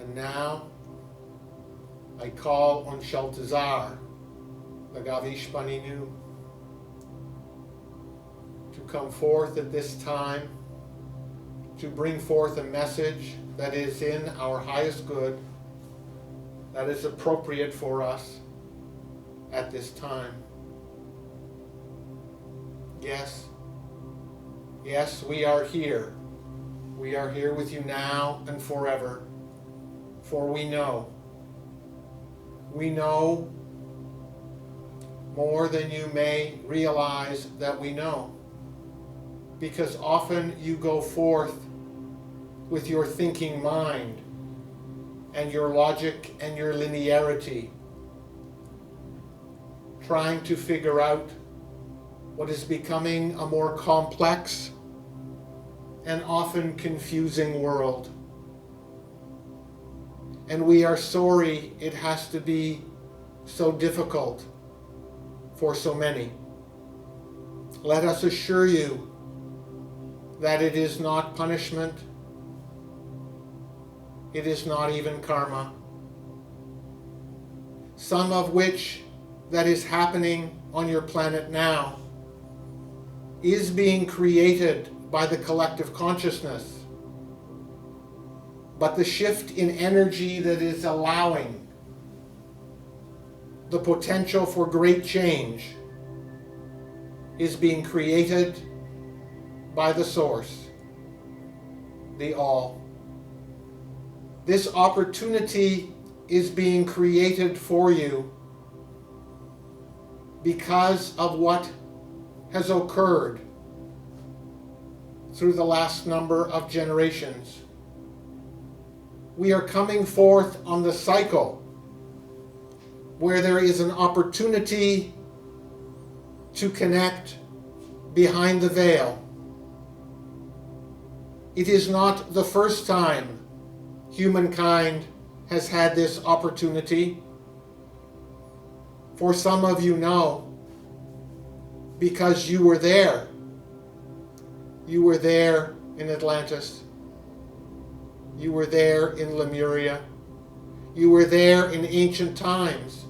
And now I call on Shaltazar, the Gavishpaninu, to come forth at this time to bring forth a message that is in our highest good, that is appropriate for us at this time. Yes, we are here. We are here with you now and forever, for we know more than you may realize that we know, because often you go forth with your thinking mind and your logic and your linearity, trying to figure out what is becoming a more complex and often confusing world. And we are sorry it has to be so difficult for so many. Let us assure you that it is not punishment. It is not even karma. Some of which that is happening on your planet now is being created by the collective consciousness. But the shift in energy that is allowing the potential for great change is being created by the Source, the All. This opportunity is being created for you because of what has occurred through the last number of generations. We are coming forth on the cycle where there is an opportunity to connect behind the veil. It is not the first time humankind has had this opportunity. For some of you know, because you were there. You were there in Atlantis. You were there in Lemuria. You were there in ancient times.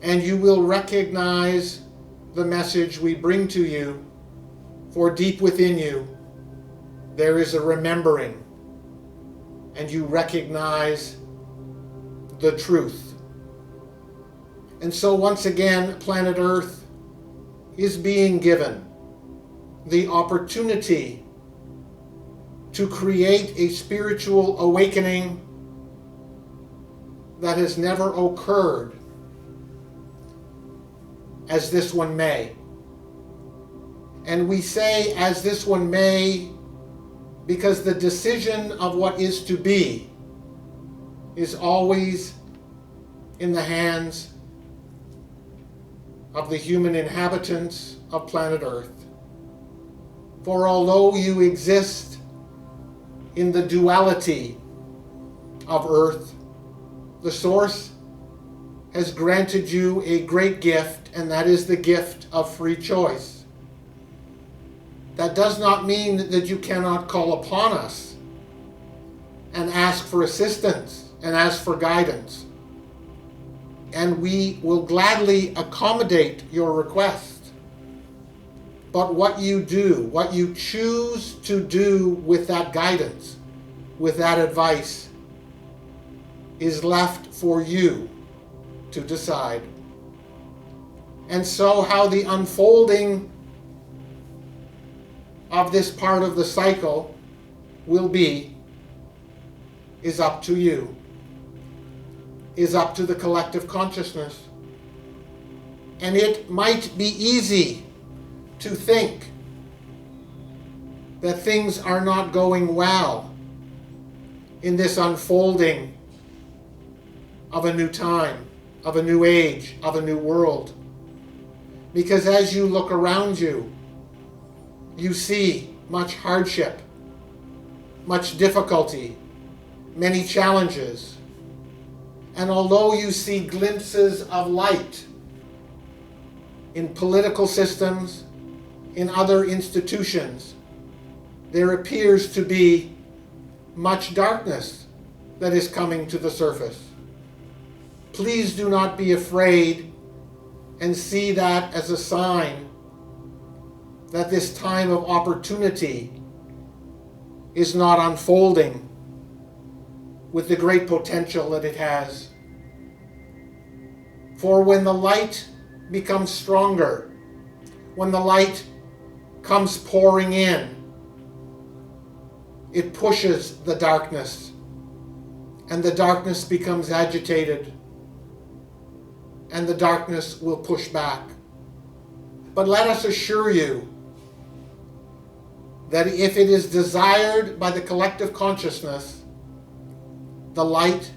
And you will recognize the message we bring to you, for deep within you, there is a remembering, and you recognize the truth. And so once again, planet Earth is being given the opportunity to create a spiritual awakening that has never occurred as this one may. And we say as this one may because the decision of what is to be is always in the hands of the human inhabitants of planet Earth. For although you exist in the duality of Earth, the Source has granted you a great gift, and that is the gift of free choice. That does not mean that you cannot call upon us and ask for assistance and ask for guidance. And we will gladly accommodate your request. But what you do, what you choose to do with that guidance, with that advice, is left for you to decide. And so how the unfolding of this part of the cycle will be is up to you, is up to the collective consciousness. And it might be easy to think that things are not going well in this unfolding of a new time, of a new age, of a new world. Because as you look around you, you see much hardship, much difficulty, many challenges. And although you see glimpses of light in political systems, in other institutions, there appears to be much darkness that is coming to the surface. Please do not be afraid and see that as a sign that this time of opportunity is not unfolding with the great potential that it has. For when the light becomes stronger, when the light comes pouring in, it pushes the darkness, and the darkness becomes agitated, and the darkness will push back. But let us assure you that if it is desired by the collective consciousness, the light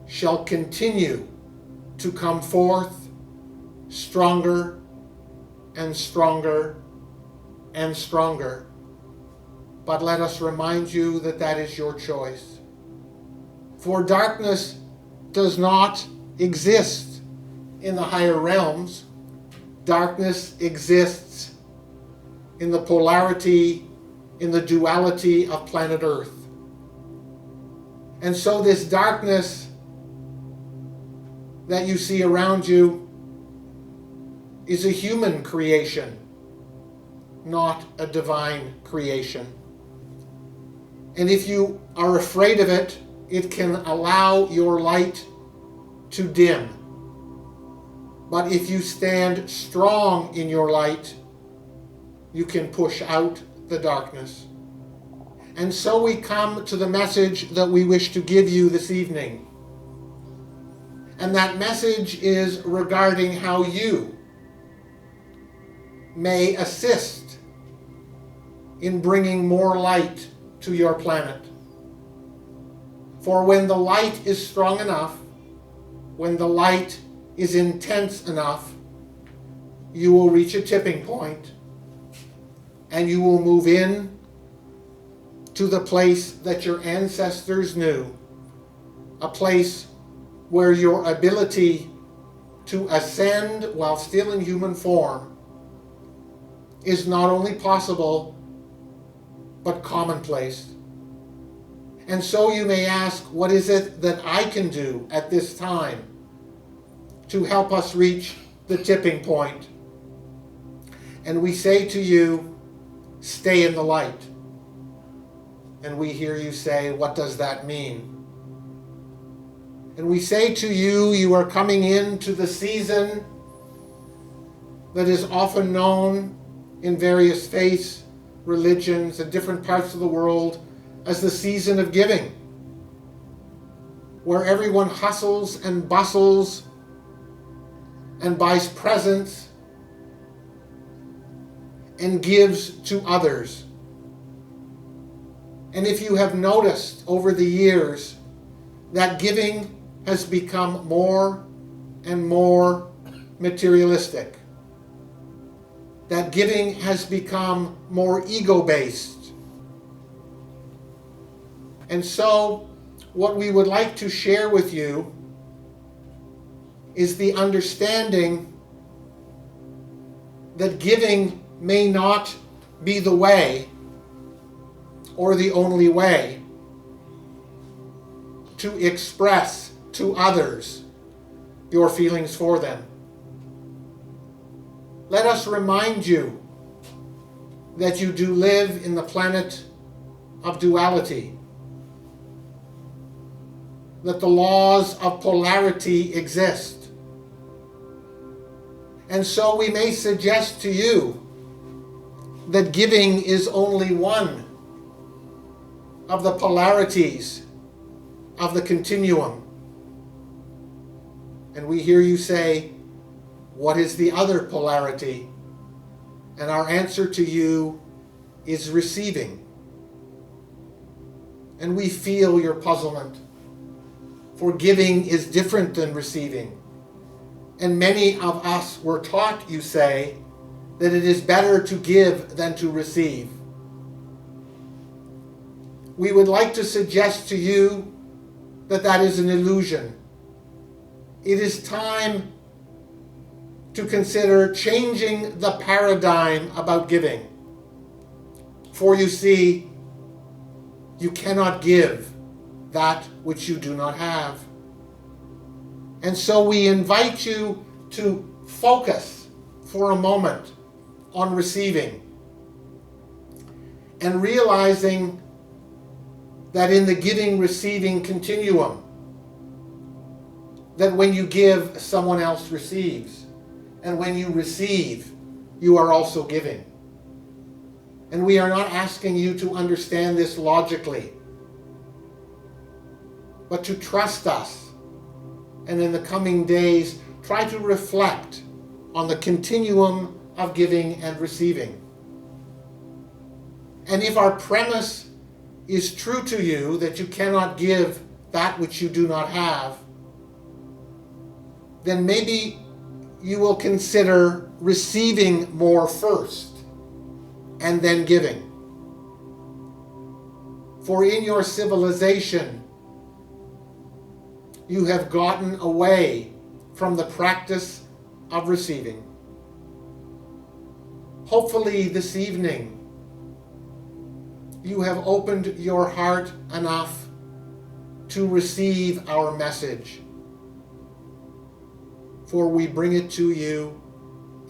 shall continue to come forth stronger and stronger and stronger. But let us remind you that that is your choice. For darkness does not exist in the higher realms. Darkness exists in the polarity, in the duality of planet Earth. And so this darkness that you see around you is a human creation, not a divine creation. And if you are afraid of it, it can allow your light to dim. But if you stand strong in your light, you can push out the darkness. And so we come to the message that we wish to give you this evening. And that message is regarding how you may assist in bringing more light to your planet. For when the light is strong enough, when the light is intense enough, you will reach a tipping point, and you will move in to the place that your ancestors knew, a place where your ability to ascend while still in human form is not only possible, but commonplace. And so you may ask, what is it that I can do at this time to help us reach the tipping point? And we say to you, stay in the light. And we hear you say, what does that mean? And we say to you, you are coming into the season that is often known in various faiths, religions, and different parts of the world as the season of giving, where everyone hustles and bustles and buys presents and gives to others. And if you have noticed over the years that giving has become more and more materialistic, that giving has become more ego-based. And so what we would like to share with you is the understanding that giving may not be the way or the only way to express to others your feelings for them. Let us remind you that you do live in the planet of duality, that the laws of polarity exist. And so we may suggest to you that giving is only one of the polarities of the continuum. And we hear you say, what is the other polarity? And our answer to you is receiving. And we feel your puzzlement. For giving is different than receiving. And many of us were taught, you say, that it is better to give than to receive. We would like to suggest to you that that is an illusion. It is time to consider changing the paradigm about giving. For you see, you cannot give that which you do not have. And so we invite you to focus for a moment on receiving and realizing that in the giving-receiving continuum, that when you give, someone else receives. And when you receive, you are also giving. And we are not asking you to understand this logically, but to trust us. And in the coming days, try to reflect on the continuum of giving and receiving. And if our premise is true to you, that you cannot give that which you do not have, then maybe you will consider receiving more first and then giving. For in your civilization, you have gotten away from the practice of receiving. Hopefully this evening, you have opened your heart enough to receive our message, for we bring it to you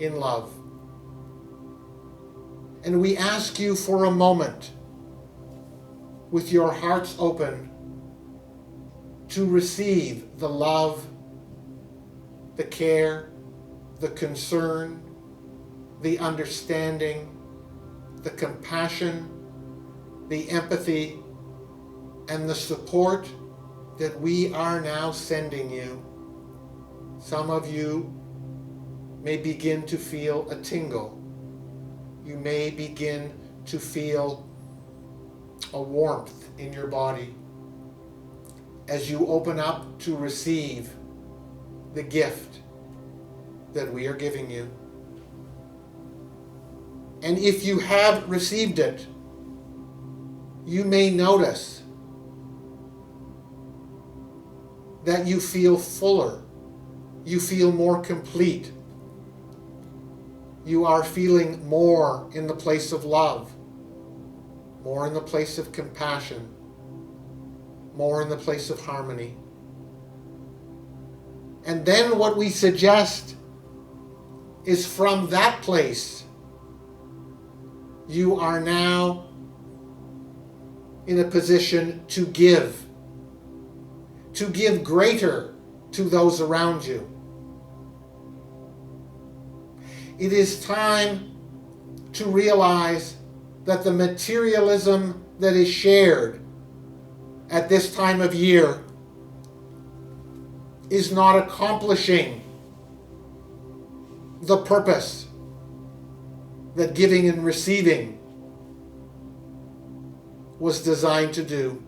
in love. And we ask you for a moment, with your hearts open, to receive the love, the care, the concern, the understanding, the compassion, the empathy, and the support that we are now sending you. Some of you may begin to feel a tingle. You may begin to feel a warmth in your body as you open up to receive the gift that we are giving you. And if you have received it, you may notice that you feel fuller, you feel more complete, you are feeling more in the place of love, more in the place of compassion, more in the place of harmony. And then what we suggest is from that place, you are now in a position to give greater to those around you. It is time to realize that the materialism that is shared at this time of year is not accomplishing the purpose that giving and receiving was designed to do.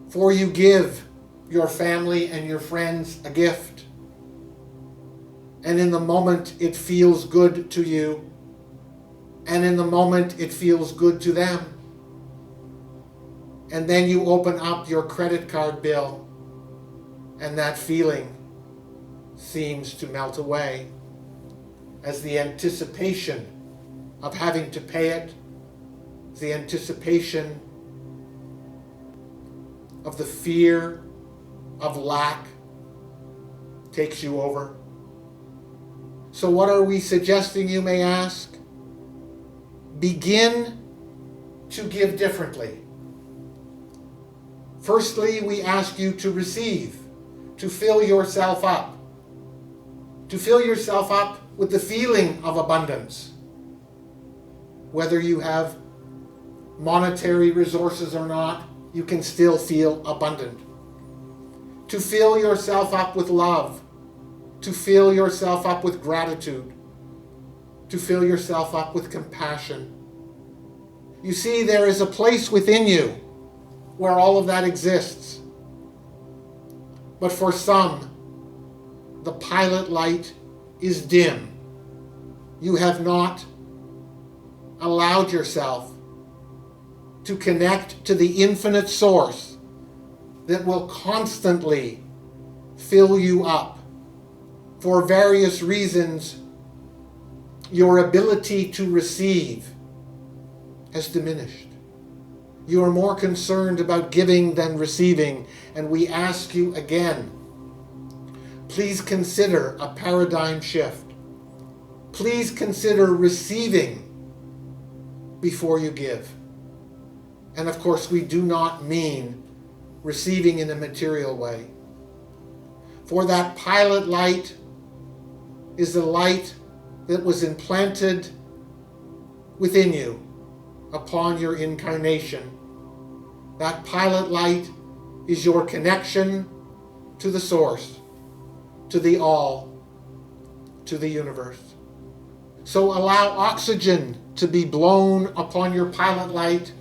For you give your family and your friends a gift, and in the moment it feels good to you, and in the moment it feels good to them. And then you open up your credit card bill, and that feeling seems to melt away as the anticipation of having to pay it, the anticipation of the fear of lack takes you over. So what are we suggesting, you may ask? Begin to give differently. Firstly, we ask you to receive, to fill yourself up. To fill yourself up with the feeling of abundance. Whether you have monetary resources or not, you can still feel abundant. To fill yourself up with love. To fill yourself up with gratitude. To fill yourself up with compassion. You see, there is a place within you where all of that exists. But for some, the pilot light is dim. You have not allowed yourself to connect to the infinite source that will constantly fill you up. For various reasons, your ability to receive has diminished. You are more concerned about giving than receiving. And we ask you again, please consider a paradigm shift. Please consider receiving before you give. And of course, we do not mean receiving in a material way. For that pilot light is the light that was implanted within you upon your incarnation. That pilot light is your connection to the source, to the all, to the universe. So allow oxygen to be blown upon your pilot light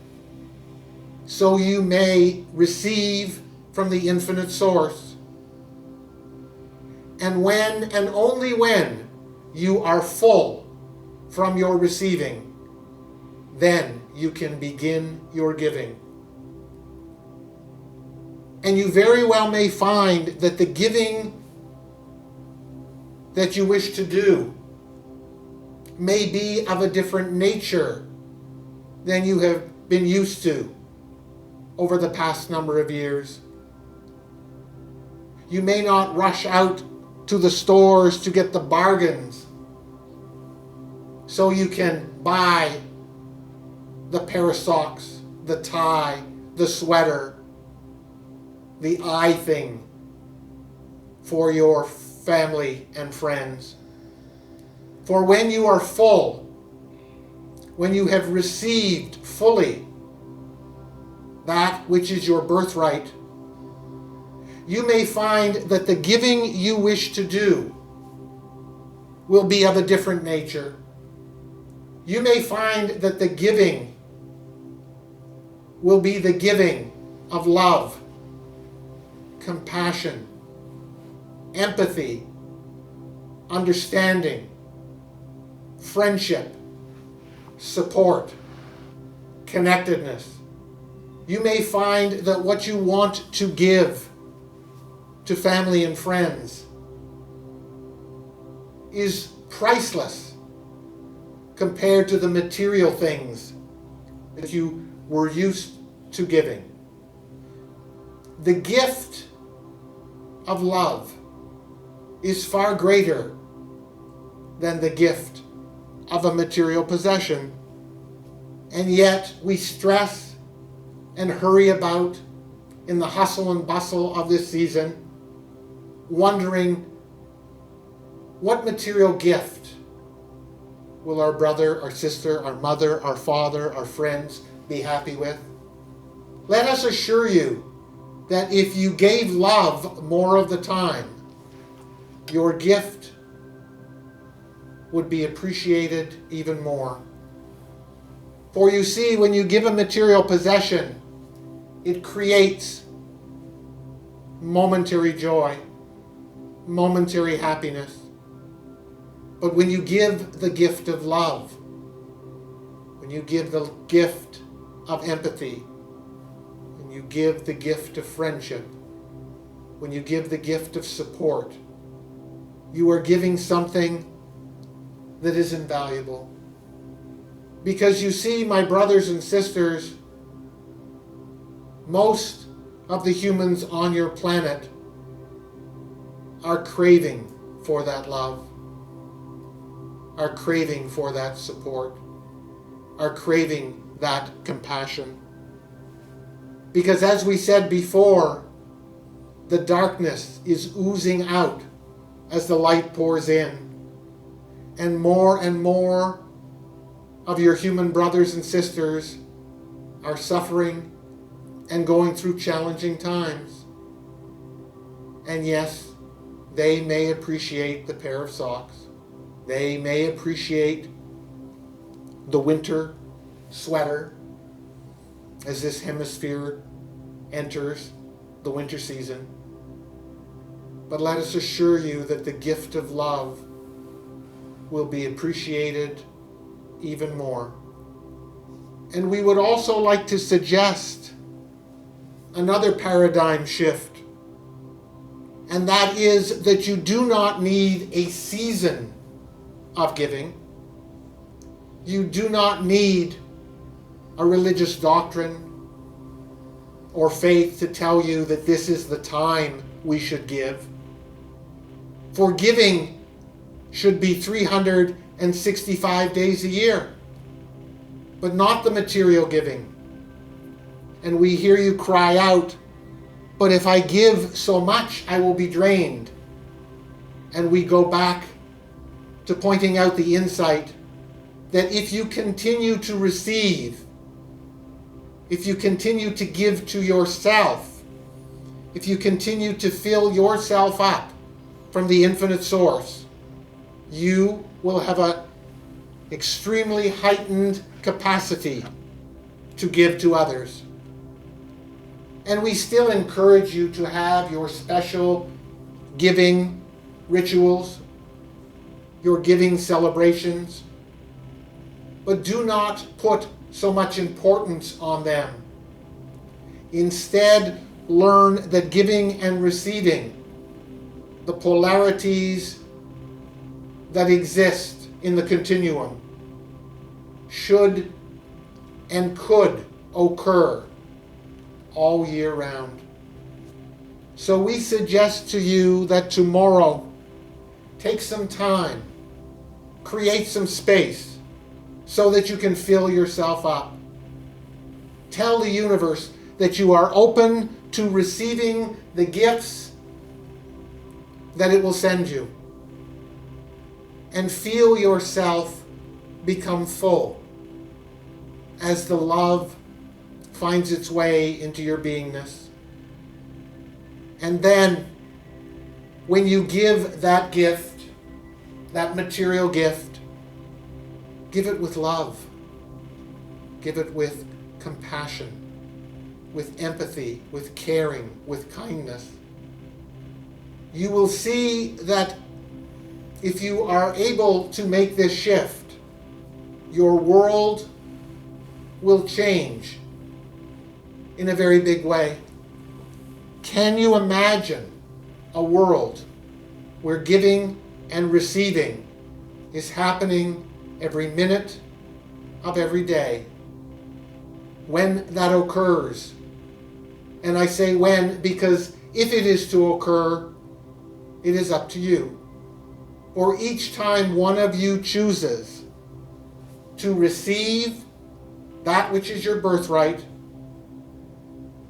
so you may receive from the infinite source. And when and only when you are full from your receiving, then you can begin your giving. And you very well may find that the giving that you wish to do may be of a different nature than you have been used to over the past number of years. You may not rush out to the stores to get the bargains so you can buy the pair of socks, the tie, the sweater, the eye thing for your family and friends. For when you are full, when you have received fully that which is your birthright, you may find that the giving you wish to do will be of a different nature. You may find that the giving will be the giving of love, compassion, empathy, understanding, friendship, support, connectedness. You may find that what you want to give to family and friends is priceless compared to the material things that you were used to giving. The gift of love is far greater than the gift of a material possession. And yet we stress and hurry about in the hustle and bustle of this season, wondering what material gift will our brother, our sister, our mother, our father, our friends be happy with. Let us assure you that if you gave love more of the time, your gift would be appreciated even more. For you see, when you give a material possession, it creates momentary joy, momentary happiness. But when you give the gift of love, when you give the gift of empathy, when you give the gift of friendship, when you give the gift of support, you are giving something that is invaluable. Because you see, my brothers and sisters, most of the humans on your planet are craving for that love, are craving for that support, are craving that compassion. Because as we said before, the darkness is oozing out as the light pours in. And more of your human brothers and sisters are suffering and going through challenging times. And yes, they may appreciate the pair of socks. They may appreciate the winter sweater as this hemisphere enters the winter season. But let us assure you that the gift of love will be appreciated even more. And we would also like to suggest another paradigm shift, and that is that you do not need a season of giving. You do not need a religious doctrine or faith to tell you that this is the time we should give. For giving should be 365 days a year, but not the material giving. And we hear you cry out, but if I give so much, I will be drained. And we go back to pointing out the insight that if you continue to receive, if you continue to give to yourself, if you continue to fill yourself up from the infinite source, you will have an extremely heightened capacity to give to others. And we still encourage you to have your special giving rituals, your giving celebrations, but do not put so much importance on them. Instead, learn that giving and receiving, the polarities that exist in the continuum, should and could occur all year round. So we suggest to you that tomorrow, take some time, create some space so that you can fill yourself up. Tell the universe that you are open to receiving the gifts that it will send you. And feel yourself become full as the love finds its way into your beingness. And then, when you give that gift, that material gift, give it with love. Give it with compassion, with empathy, with caring, with kindness. You will see that if you are able to make this shift, your world will change in a very big way. Can you imagine a world where giving and receiving is happening every minute of every day? When that occurs, and I say when because if it is to occur, it is up to you. Or each time one of you chooses to receive that which is your birthright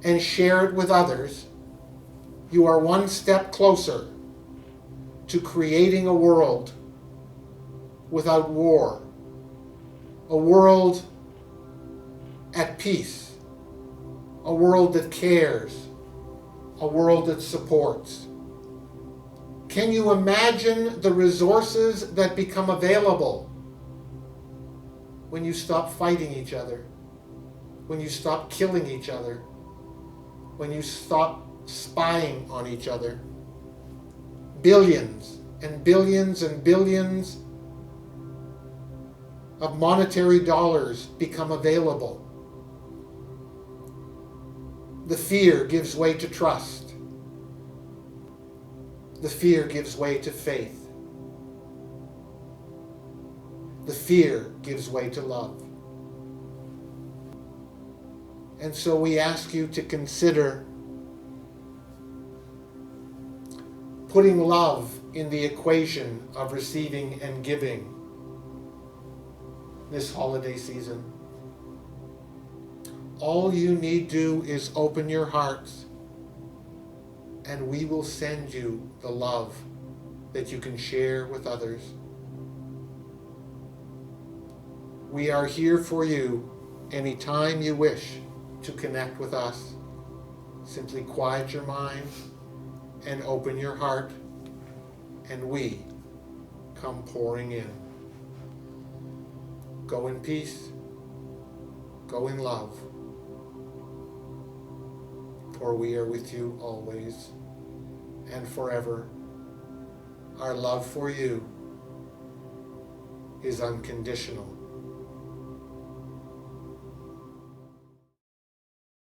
and share it with others, you are one step closer to creating a world without war, a world at peace, a world that cares, a world that supports. Can you imagine the resources that become available when you stop fighting each other, when you stop killing each other, when you stop spying on each other? Billions and billions and billions of monetary dollars become available. The fear gives way to trust. The fear gives way to faith. The fear gives way to love. And so we ask you to consider putting love in the equation of receiving and giving this holiday season. All you need do is open your hearts, and we will send you the love that you can share with others. We are here for you anytime you wish to connect with us. Simply quiet your mind and open your heart, and we come pouring in. Go in peace, go in love, for we are with you always and forever. Our love for you is unconditional.